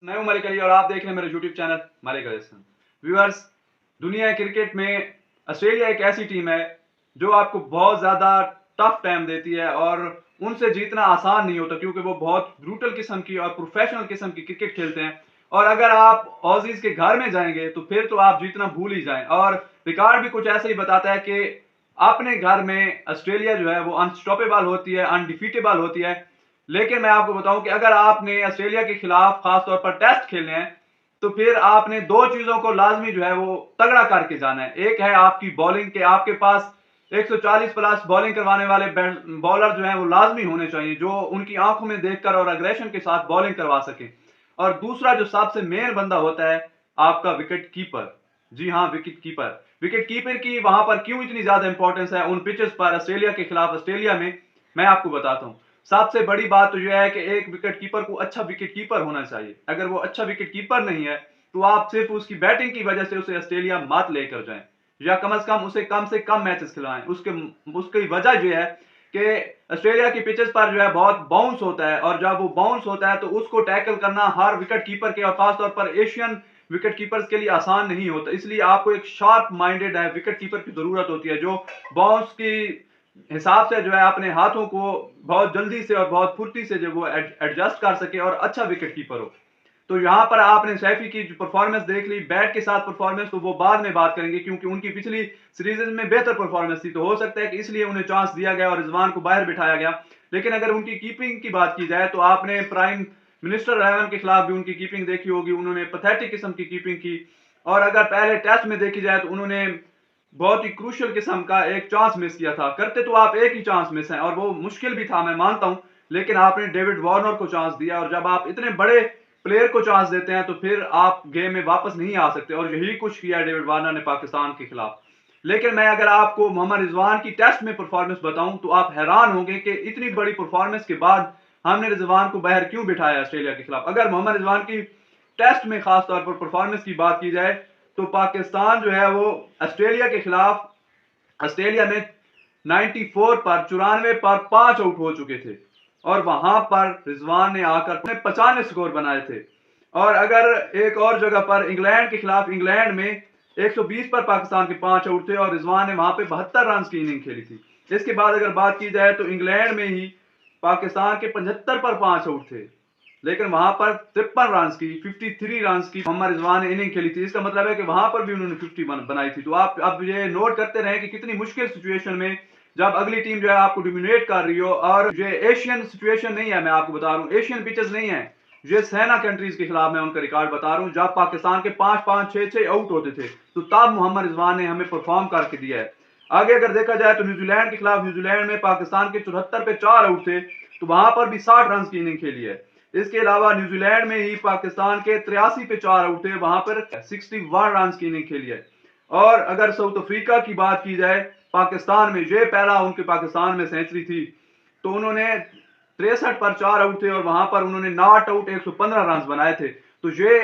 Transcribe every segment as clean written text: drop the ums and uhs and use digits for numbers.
मैं हूं मलिक अली और आप देख रहे हैं मेरा YouTube channel Malik Ali. Viewers, दुनिया क्रिकेट में ऑस्ट्रेलिया एक ऐसी टीम है जो आपको बहुत ज़्यादा टफ टाइम देती है और उनसे जीतना आसान नहीं होता क्योंकि वो बहुत ब्रूटल किस्म की और प्रोफेशनल किस्म की क्रिकेट खेलते हैं। और अगर आप ऑजीज के घर में जाएंगे तो फिर तो आप जीतना भूल ही जाएं। और रिकॉर्ड भी कुछ ऐसा ही बताता है कि अपने घर में ऑस्ट्रेलिया जो है वो अनस्टॉपेबल होती है, अनडिफीटेबल होती है। लेकिन मैं आपको बताऊं कि अगर आपने ऑस्ट्रेलिया के खिलाफ खासतौर पर टेस्ट खेलने हैं तो फिर आपने दो चीजों को लाजमी जो है वो तगड़ा करके जाना है। एक है आपकी बॉलिंग के आपके पास 140 प्लस बॉलिंग करवाने वाले बॉलर जो हैं वो लाजमी होने चाहिए जो उनकी आंखों में देखकर और अग्रेशन के साथ बॉलिंग करवा सके। और दूसरा जो सबसे मेन बंदा होता है आपका विकेट कीपर। जी हाँ, विकेट कीपर। विकेट कीपर की वहां पर क्यों इतनी ज्यादा इंपॉर्टेंस है उन पिचेस पर ऑस्ट्रेलिया के खिलाफ ऑस्ट्रेलिया में, मैं आपको बताता हूं। सबसे बड़ी बात तो यह है कि एक विकेट कीपर को अच्छा विकेट कीपर होना चाहिए। अगर वो अच्छा विकेट कीपर नहीं है तो आप सिर्फ उसकी बैटिंग की वजह से उसे ऑस्ट्रेलिया मत लेकर जाएं या कम से कम मैचेस खिलाएं। उसके उसकी वजह जो है कि ऑस्ट्रेलिया की पिचेस पर जो है बहुत बाउंस होता है और जब वो बाउंस होता है तो उसको टैकल करना हर विकेट कीपर के और खासतौर पर एशियन विकेट कीपर्स के लिए आसान नहीं होता। इसलिए आपको एक शार्प माइंडेड है विकेट कीपर की जरूरत होती है जो बाउंस की हिसाब से जो है अपने हाथों को बहुत जल्दी से और बहुत फुर्ती से जो वो एडजस्ट कर सके और अच्छा विकेट कीपर हो। तो यहाँ पर आपने सैफी की जो परफॉर्मेंस देख ली बैट के साथ परफॉर्मेंस, तो वो बाद में बात करेंगे क्योंकि उनकी पिछली सीरीज में बेहतर परफॉर्मेंस थी। तो हो सकता है कि इसलिए उन्हें चांस दिया गया और रिजवान को बाहर बिठाया गया। लेकिन अगर उनकी कीपिंग की बात की जाए तो आपने प्राइम मिनिस्टर रेवन के खिलाफ भी उनकी कीपिंग देखी होगी। उन्होंने पैथेटिक किस्म की कीपिंग की। और अगर पहले टेस्ट में देखी जाए तो उन्होंने बहुत ही क्रूशियल किस्म का एक चांस मिस किया था। करते तो आप एक ही चांस मिस है और वो मुश्किल भी था, मैं मानता हूं। लेकिन आपने डेविड वार्नर को चांस दिया और जब आप इतने बड़े प्लेयर को चांस देते हैं तो फिर आप गेम में वापस नहीं आ सकते और यही कुछ किया डेविड वार्नर ने पाकिस्तान के खिलाफ। लेकिन मैं अगर आपको मोहम्मद रिजवान की टेस्ट में परफॉर्मेंस बताऊं तो आप हैरान होंगे कि इतनी बड़ी परफॉर्मेंस के बाद हमने रिजवान को बाहर क्यों बिठाया ऑस्ट्रेलिया के खिलाफ। अगर मोहम्मद रिजवान की टेस्ट में खासतौर पर परफॉर्मेंस की बात की जाए तो पाकिस्तान जो है वो ऑस्ट्रेलिया के खिलाफ ऑस्ट्रेलिया में 94 पर 5 आउट हो चुके थे और वहां पर रिजवान ने आकर 95 स्कोर बनाए थे। और अगर एक और जगह पर इंग्लैंड के खिलाफ इंग्लैंड में 120 पर पाकिस्तान के 5 आउट थे और रिजवान ने वहां पे 72 रन की इनिंग खेली थी। इसके बाद अगर बात की जाए तो इंग्लैंड में ही पाकिस्तान के 75 पर 5 आउट थे लेकिन वहां पर 53 रन की 53 रन की मोहम्मद रिजवान ने इनिंग खेली थी। इसका मतलब है कि वहां पर भी उन्होंने 50 बनाई थी। तो आप अब ये नोट करते रहे कि कितनी मुश्किल सिचुएशन में जब अगली टीम जो है आपको डोमिनेट कर रही हो। और ये एशियन सिचुएशन नहीं है, मैं आपको बता रहा हूँ एशियन पिचेस नहीं है, ये सेना कंट्रीज के खिलाफ मैं उनका रिकॉर्ड बता रहा हूँ जब पाकिस्तान के 5-5 6-6 आउट होते थे तो तब मोहम्मद रिजवान ने हमें परफॉर्म करके दिया है। आगे अगर देखा जाए तो न्यूजीलैंड के खिलाफ न्यूजीलैंड में पाकिस्तान के 74 पे 4 आउट थे तो वहां पर भी 60 रन की इनिंग खेली है। इसके अलावा न्यूजीलैंड में ही पाकिस्तान के 83 पे 4 आउट थे, वहां पर 61 रन की इनिंग खेली है। और अगर साउथ अफ्रीका की बात की जाए पाकिस्तान में, ये पहला उनके पाकिस्तान में सेंचुरी थी तो उन्होंने 63 पर 4 आउट थे और वहां पर उन्होंने नॉट आउट 115 रन बनाए थे। तो ये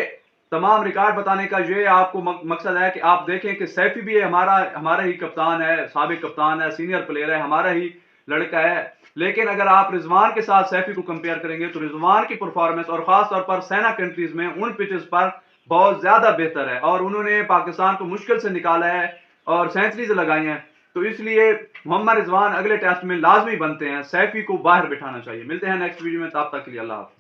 तमाम रिकॉर्ड बताने का ये आपको मकसद है कि आप देखें कि सैफी भी हमारा ही कप्तान है, साबिक कप्तान है, सीनियर प्लेयर है, हमारा ही लड़का है। लेकिन अगर आप रिजवान के साथ सैफी को कंपेयर करेंगे तो रिजवान की परफॉर्मेंस और खासतौर पर सेना कंट्रीज में उन पिचेस पर बहुत ज्यादा बेहतर है और उन्होंने पाकिस्तान को मुश्किल से निकाला है और सेंचुरीज लगाई हैं। तो इसलिए मोहम्मद रिजवान अगले टेस्ट में लाजमी बनते हैं, सैफी को बाहर बिठाना चाहिए। मिलते हैं नेक्स्ट वीडियो में, तब तक के लिए अल्लाह हाफिज।